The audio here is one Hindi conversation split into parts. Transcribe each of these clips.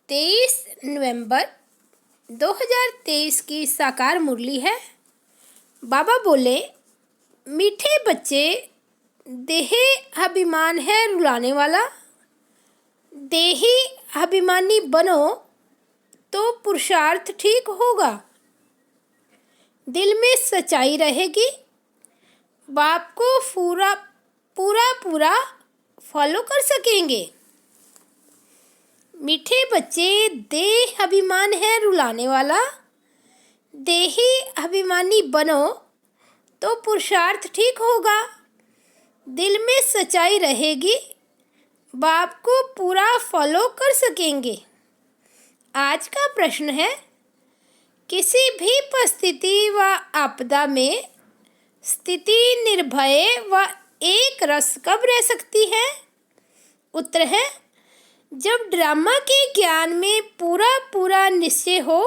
23 नवंबर 2023 की साकार मुरली है। बाबा बोले, मीठे बच्चे, देहे अभिमान है रुलाने वाला। देही अभिमानी बनो तो पुरुषार्थ ठीक होगा। दिल में सच्चाई रहेगी, बाप को पूरा पूरा फॉलो कर सकेंगे। मीठे बच्चे, देह अभिमान है रुलाने वाला। देही अभिमानी बनो तो पुरुषार्थ ठीक होगा। दिल में सच्चाई रहेगी, बाप को पूरा फॉलो कर सकेंगे। आज का प्रश्न है, किसी भी परिस्थिति व आपदा में स्थिति निर्भय व एक रस कब रह सकती है? उत्तर है, जब ड्रामा के ज्ञान में पूरा निश्चय हो।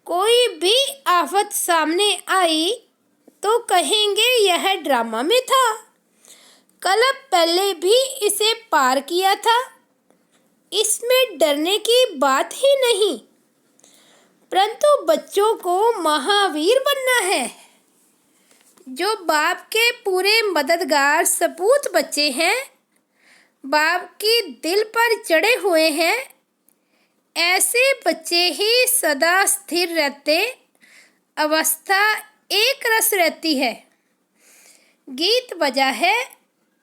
कोई भी आफत सामने आई तो कहेंगे यह ड्रामा में था, कल पहले भी इसे पार किया था। इसमें डरने की बात ही नहीं, परंतु बच्चों को महावीर बनना है। जो बाप के पूरे मददगार सपूत बच्चे हैं, बाप की दिल पर चढ़े हुए हैं, ऐसे बच्चे ही सदा स्थिर रहते, अवस्था एक रस रहती है। गीत बजा है,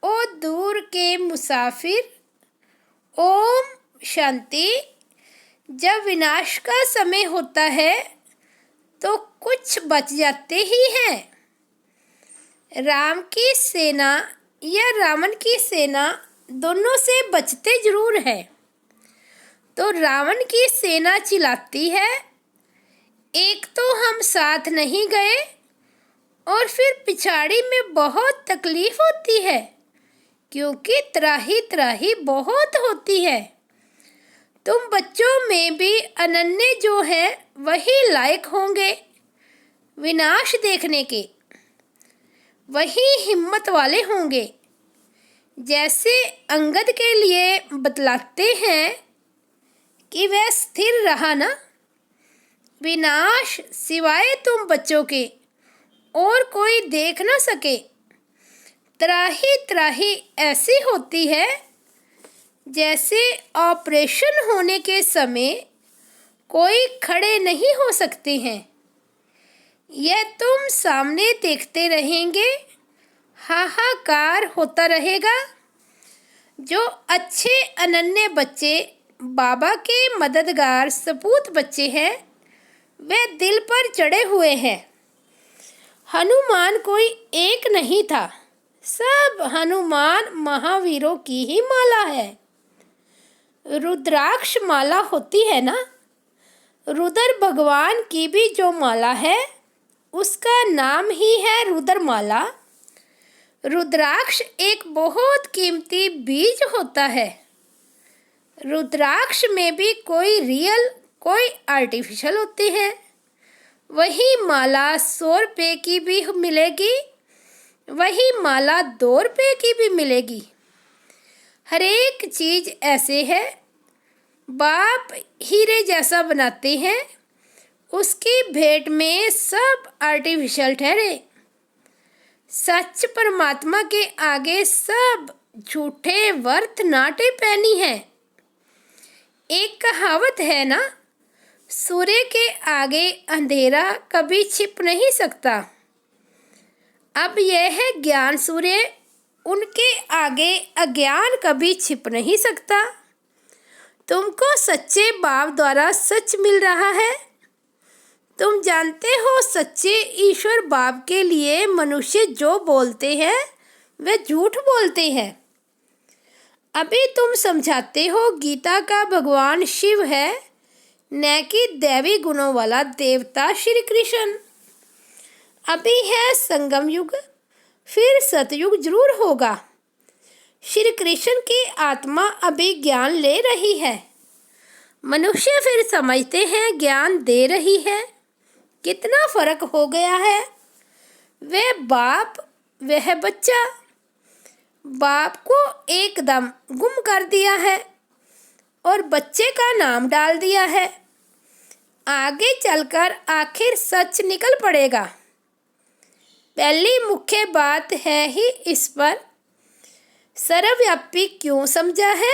ओ दूर के मुसाफिर, ओम शांति। जब विनाश का समय होता है तो कुछ बच जाते ही हैं। राम की सेना या रावण की सेना दोनों से बचते जरूर है। तो रावण की सेना चिल्लाती है, एक तो हम साथ नहीं गए और फिर पिछाड़ी में बहुत तकलीफ होती है, क्योंकि त्राही बहुत होती है। तुम बच्चों में भी अनन्य जो है वही लायक होंगे विनाश देखने के, वही हिम्मत वाले होंगे। जैसे अंगद के लिए बतलाते हैं कि वह स्थिर रहा ना, विनाश सिवाय तुम बच्चों के और कोई देख ना सके। त्राही ऐसी होती है जैसे ऑपरेशन होने के समय कोई खड़े नहीं हो सकते हैं। यह तुम सामने देखते रहेंगे, हाहाकार होता रहेगा। जो अच्छे अनन्य बच्चे बाबा के मददगार सपूत बच्चे हैं, वे दिल पर चढ़े हुए हैं। हनुमान कोई एक नहीं था, सब हनुमान महावीरों की ही माला है। रुद्राक्ष माला होती है ना, रुद्र भगवान की भी जो माला है उसका नाम ही है रुद्र माला। रुद्राक्ष एक बहुत कीमती बीज होता है। रुद्राक्ष में भी कोई रियल कोई आर्टिफिशियल होते हैं। वही माला 100 रुपये की भी मिलेगी, वही माला 2 रुपये की भी मिलेगी। हर एक चीज़ ऐसे है, बाप हीरे जैसा बनाते हैं, उसकी भेंट में सब आर्टिफिशियल ठहरे। सच परमात्मा के आगे सब झूठे वर्त नाटे पैनी है। एक कहावत है ना, सूर्य के आगे अंधेरा कभी छिप नहीं सकता। अब यह है ज्ञान सूर्य, उनके आगे अज्ञान कभी छिप नहीं सकता। तुमको सच्चे बाप द्वारा सच मिल रहा है। तुम जानते हो सच्चे ईश्वर बाप के लिए मनुष्य जो बोलते हैं वे झूठ बोलते हैं। अभी तुम समझाते हो गीता का भगवान शिव है, न कि दैवी गुणों वाला देवता श्री कृष्ण। अभी है संगम युग, फिर सतयुग जरूर होगा। श्री कृष्ण की आत्मा अभी ज्ञान ले रही है, मनुष्य फिर समझते हैं ज्ञान दे रही है। कितना फर्क हो गया है। वह बाप, वह बच्चा। बाप को एकदम गुम कर दिया है, और बच्चे का नाम डाल दिया है। आगे चलकर आखिर सच निकल पड़ेगा। पहली मुख्य बात है ही इस पर सर्वव्यापी क्यों समझा है,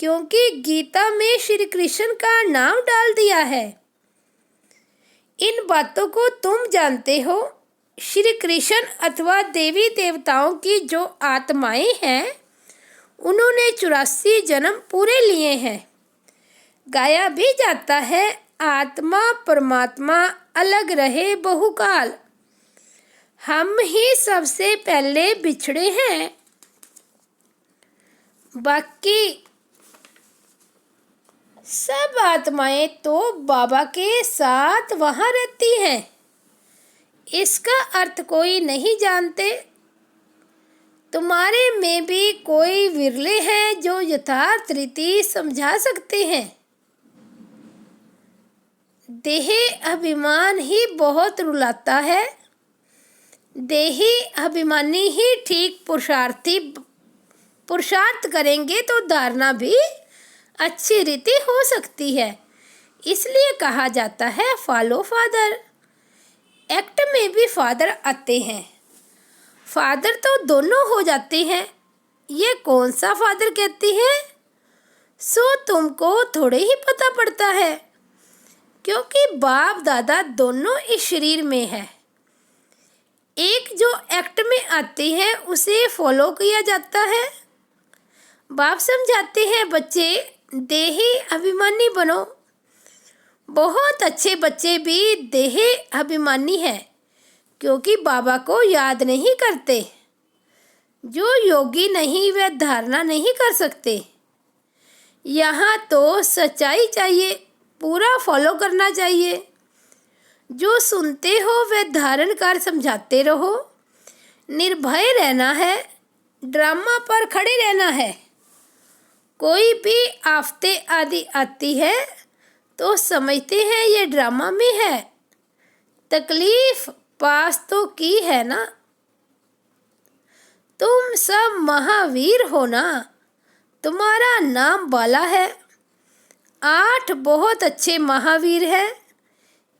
क्योंकि गीता में श्री कृष्ण का नाम डाल दिया है। इन बातों को तुम जानते हो। श्री कृष्ण अथवा देवी देवताओं की जो आत्माएं हैं उन्होंने 84 जन्म पूरे लिए हैं। गाया भी जाता है, आत्मा परमात्मा अलग रहे बहुकाल, हम ही सबसे पहले बिछड़े हैं, बाकी सब आत्माएं तो बाबा के साथ वहाँ रहती हैं। इसका अर्थ कोई नहीं जानते। तुम्हारे में भी कोई विरले हैं जो यथार्थ रीति समझा सकते हैं। देह अभिमान ही बहुत रुलाता है। देही अभिमानी ही ठीक पुरुषार्थ करेंगे तो धारणा भी अच्छी रीति हो सकती है। इसलिए कहा जाता है फॉलो फादर। एक्ट में भी फादर आते हैं। फादर तो दोनों हो जाते हैं। ये कौन सा फादर कहती है, सो तुमको थोड़े ही पता पड़ता है, क्योंकि बाप दादा दोनों इस शरीर में है। एक जो एक्ट में आते हैं उसे फॉलो किया जाता है। बाप समझाते हैं बच्चे देही अभिमानी बनो। बहुत अच्छे बच्चे भी देह अभिमानी हैं, क्योंकि बाबा को याद नहीं करते। जो योगी नहीं वह धारणा नहीं कर सकते। यहाँ तो सच्चाई चाहिए, पूरा फॉलो करना चाहिए। जो सुनते हो वह धारण कर समझाते रहो। निर्भय रहना है, ड्रामा पर खड़े रहना है। कोई भी आफते आदि आती है तो समझते हैं ये ड्रामा में है। तकलीफ पास तो की है ना। तुम सब महावीर हो ना, तुम्हारा नाम बाला है। 8 बहुत अच्छे महावीर हैं,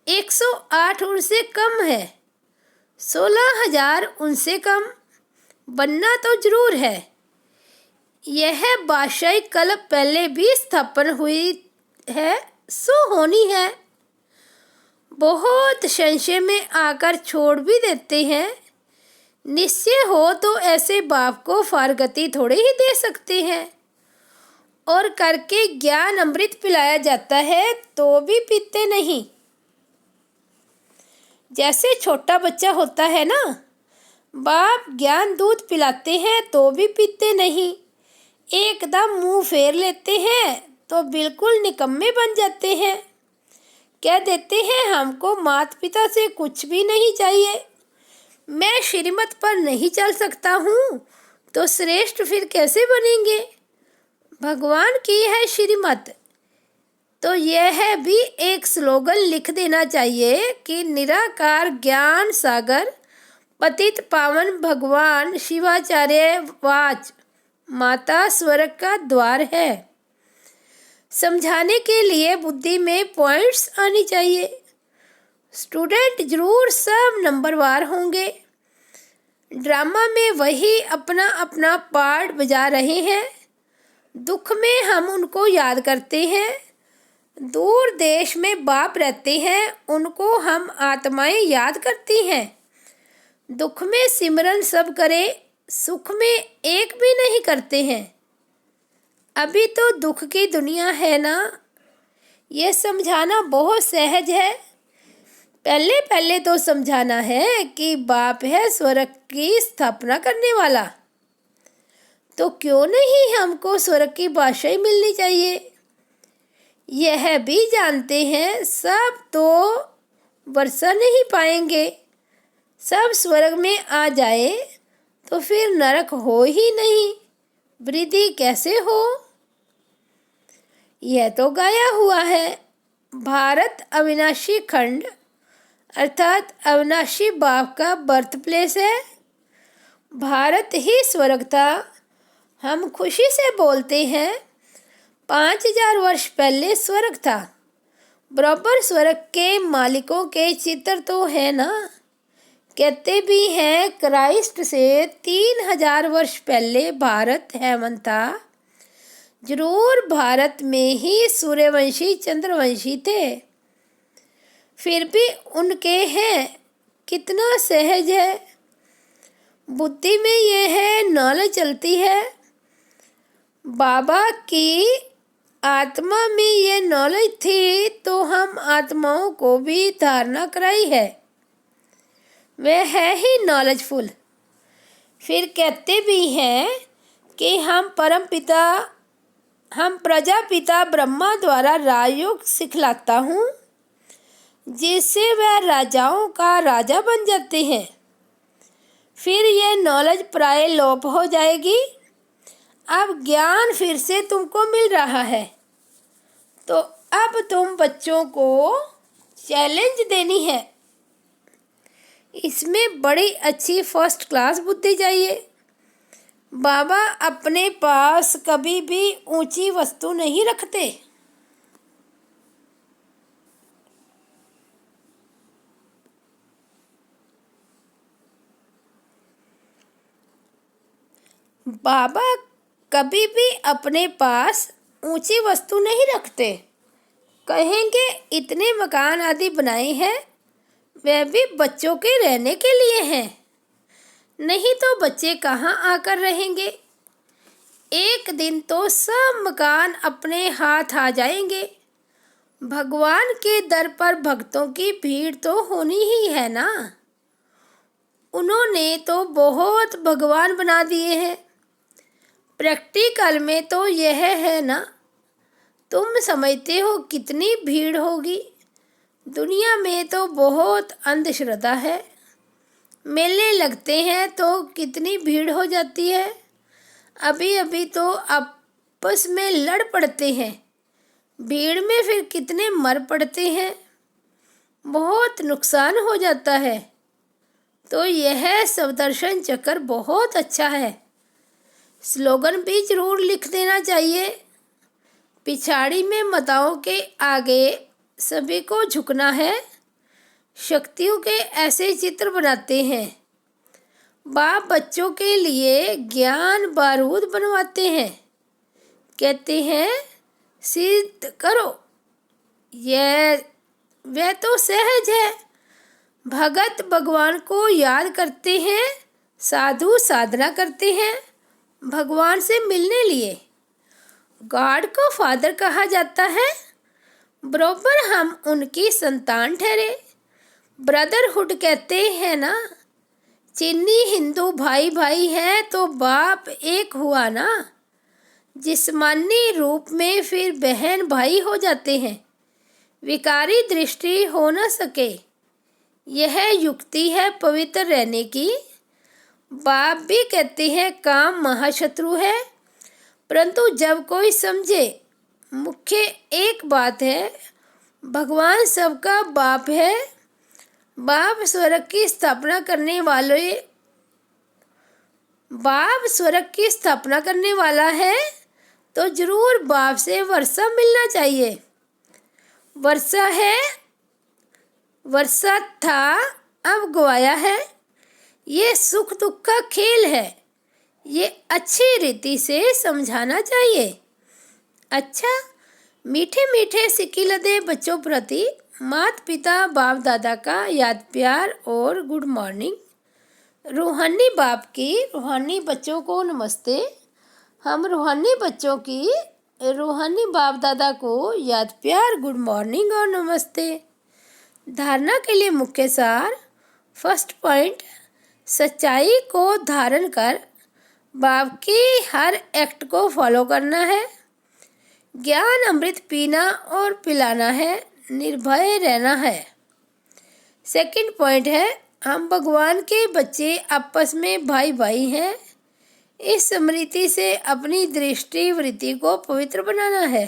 108 उनसे कम है, 16,000 उनसे कम। बनना तो जरूर है। यह बादशाही कल पहले भी स्थापन हुई है, सो होनी है। बहुत संशय में आकर छोड़ भी देते हैं। निश्चय हो तो ऐसे बाप को फारगति थोड़े ही दे सकते हैं। और करके ज्ञान अमृत पिलाया जाता है तो भी पीते नहीं। जैसे छोटा बच्चा होता है ना, बाप ज्ञान दूध पिलाते हैं तो भी पीते नहीं। एकदम मुंह फेर लेते हैं तो बिल्कुल निकम्मे बन जाते हैं। कह देते हैं हमको माता पिता से कुछ भी नहीं चाहिए। मैं श्रीमत पर नहीं चल सकता हूँ तो श्रेष्ठ फिर कैसे बनेंगे। भगवान की है श्रीमत। तो यह भी एक स्लोगन लिख देना चाहिए कि निराकार ज्ञान सागर पतित पावन भगवान शिवाचार्य वाच माता स्वर्ग का द्वार है। समझाने के लिए बुद्धि में पॉइंट्स आनी चाहिए। स्टूडेंट जरूर सब नंबरवार होंगे। ड्रामा में वही अपना अपना पार्ट बजा रहे हैं। दुख में हम उनको याद करते हैं। दूर देश में बाप रहते हैं, उनको हम आत्माएं याद करती हैं। दुख में सिमरन सब करे, सुख में एक भी नहीं करते हैं। अभी तो दुख की दुनिया है ना। ये समझाना बहुत सहज है। पहले पहले तो समझाना है कि बाप है स्वर्ग की स्थापना करने वाला। तो क्यों नहीं हमको स्वर्ग की बादशाही मिलनी चाहिए। यह भी जानते हैं सब तो वर्षा नहीं पाएंगे। सब स्वर्ग में आ जाए तो फिर नरक हो ही नहीं, वृद्धि कैसे हो। यह तो गाया हुआ है। भारत अविनाशी खंड अर्थात अविनाशी बाप का बर्थ प्लेस है। भारत ही स्वर्ग था। हम खुशी से बोलते हैं 5000 वर्ष पहले स्वर्ग था। बराबर स्वर्ग के मालिकों के चित्र तो है ना। कहते भी हैं क्राइस्ट से 3000 वर्ष पहले भारत हेमन था। जरूर भारत में ही सूर्यवंशी चंद्रवंशी थे। फिर भी उनके हैं कितना सहज है। बुद्धि में ये है नॉलेज चलती है। बाबा की आत्मा में ये नॉलेज थी तो हम आत्माओं को भी धारणा कराई है। वह है ही नॉलेजफुल। फिर कहते भी हैं कि हम प्रजापिता ब्रह्मा द्वारा राजयोग सिखलाता हूँ, जिससे वह राजाओं का राजा बन जाते हैं। फिर यह नॉलेज प्राय लोप हो जाएगी। अब ज्ञान फिर से तुमको मिल रहा है, तो अब तुम बच्चों को चैलेंज देनी है। इसमें बड़ी अच्छी फर्स्ट क्लास बुद्धि चाहिए। बाबा अपने पास कभी भी ऊंची वस्तु नहीं रखते। बाबा कभी भी अपने पास ऊंची वस्तु नहीं रखते। कहेंगे इतने मकान आदि बनाए हैं, वह भी बच्चों के रहने के लिए हैं। नहीं तो बच्चे कहाँ आकर रहेंगे। एक दिन तो सब मकान अपने हाथ आ जाएंगे। भगवान के दर पर भक्तों की भीड़ तो होनी ही है ना। उन्होंने तो बहुत भगवान बना दिए हैं। प्रैक्टिकल में तो यह है ना। तुम समझते हो कितनी भीड़ होगी। दुनिया में तो बहुत अंधश्रद्धा है। मेले लगते हैं तो कितनी भीड़ हो जाती है। अभी अभी तो आपस में लड़ पड़ते हैं। भीड़ में फिर कितने मर पड़ते हैं। बहुत नुकसान हो जाता है। तो यह सवदर्शन चक्र बहुत अच्छा है। स्लोगन भी जरूर लिख देना चाहिए। पिछाड़ी में माताओं के आगे सभी को झुकना है। शक्तियों के ऐसे चित्र बनाते हैं। बाप बच्चों के लिए ज्ञान बारूद बनवाते हैं। कहते हैं सिद्ध करो। वह तो सहज है। भगत भगवान को याद करते हैं, साधु साधना करते हैं भगवान से मिलने लिए। गॉड को फादर कहा जाता है। बराबर हम उनकी संतान ठहरे। ब्रदरहुड कहते हैं ना। चीनी हिंदू भाई भाई है तो बाप एक हुआ ना। जिस्मानी रूप में फिर बहन भाई हो जाते हैं। विकारी दृष्टि हो न सके। यह युक्ति है पवित्र रहने की। बाप भी कहते हैं काम महाशत्रु है, परंतु जब कोई समझे मुख्य एक बात है, भगवान सबका बाप है। बाप स्वर्ग की स्थापना करने वाला है तो जरूर बाप से वर्षा मिलना चाहिए। वर्षा था अब गवाया है। ये सुख दुख का खेल है। ये अच्छी रीति से समझाना चाहिए। अच्छा, मीठे मीठे सिकिलदे बच्चों प्रति माता पिता बाप दादा का याद प्यार और गुड मॉर्निंग। रूहानी बाप की रूहानी बच्चों को नमस्ते। हम रूहानी बच्चों की रूहानी बाप दादा को याद प्यार गुड मॉर्निंग और नमस्ते। धारणा के लिए मुख्य सार। फर्स्ट पॉइंट, सच्चाई को धारण कर बाप की हर एक्ट को फॉलो करना है। ज्ञान अमृत पीना और पिलाना है। निर्भय रहना है। सेकंड पॉइंट है, हम भगवान के बच्चे आपस में भाई भाई हैं। इस स्मृति से अपनी दृष्टि वृत्ति को पवित्र बनाना है।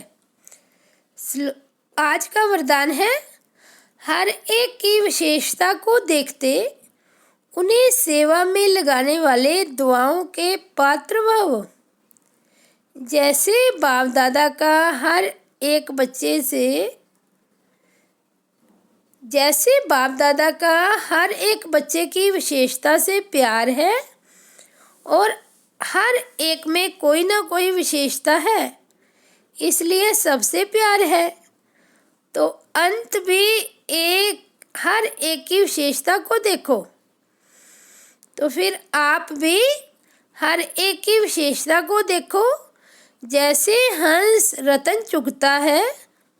आज का वरदान है, हर एक की विशेषता को देखते उन्हें सेवा में लगाने वाले दुआओं के पात्र भव। जैसे बाप दादा का हर एक बच्चे से जैसे बाप दादा का हर एक बच्चे की विशेषता से प्यार है और हर एक में कोई ना कोई विशेषता है, इसलिए सबसे प्यार है। तो अंत भी हर एक की विशेषता को देखो, तो फिर आप भी हर एक की विशेषता को देखो। जैसे हंस रतन चुगता है,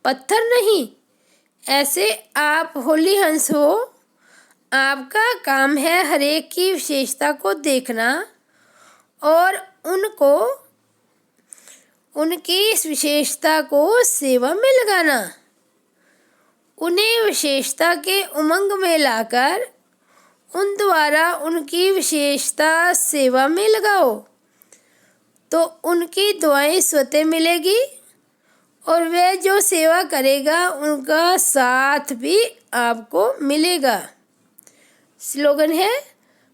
पत्थर नहीं, ऐसे आप होली हंस हो। आपका काम है हर एक की विशेषता को देखना और उनकी इस विशेषता को सेवा में लगाना। उन्हें विशेषता के उमंग में लाकर उन द्वारा उनकी विशेषता सेवा में लगाओ, तो उनकी दुआएं स्वतः मिलेगी और वह जो सेवा करेगा उनका साथ भी आपको मिलेगा। स्लोगन है,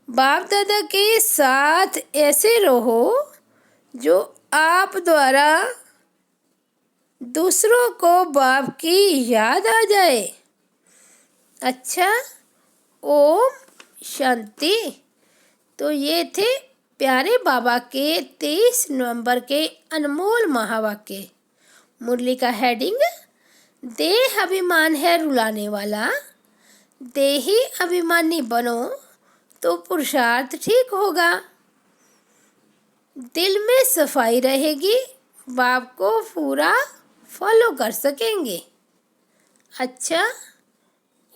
बाप दादा के साथ ऐसे रहो जो आप द्वारा दूसरों को बाप की याद आ जाए। अच्छा, ओम शांति। तो ये थे प्यारे बाबा के 23 नवंबर के अनमोल महावाक्य। मुरली का हेडिंग, देह अभिमान है रुलाने वाला, देही अभिमानी बनो तो पुरुषार्थ ठीक होगा। दिल में सफाई रहेगी, बाप को पूरा फॉलो कर सकेंगे। अच्छा,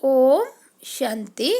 ओम शांति।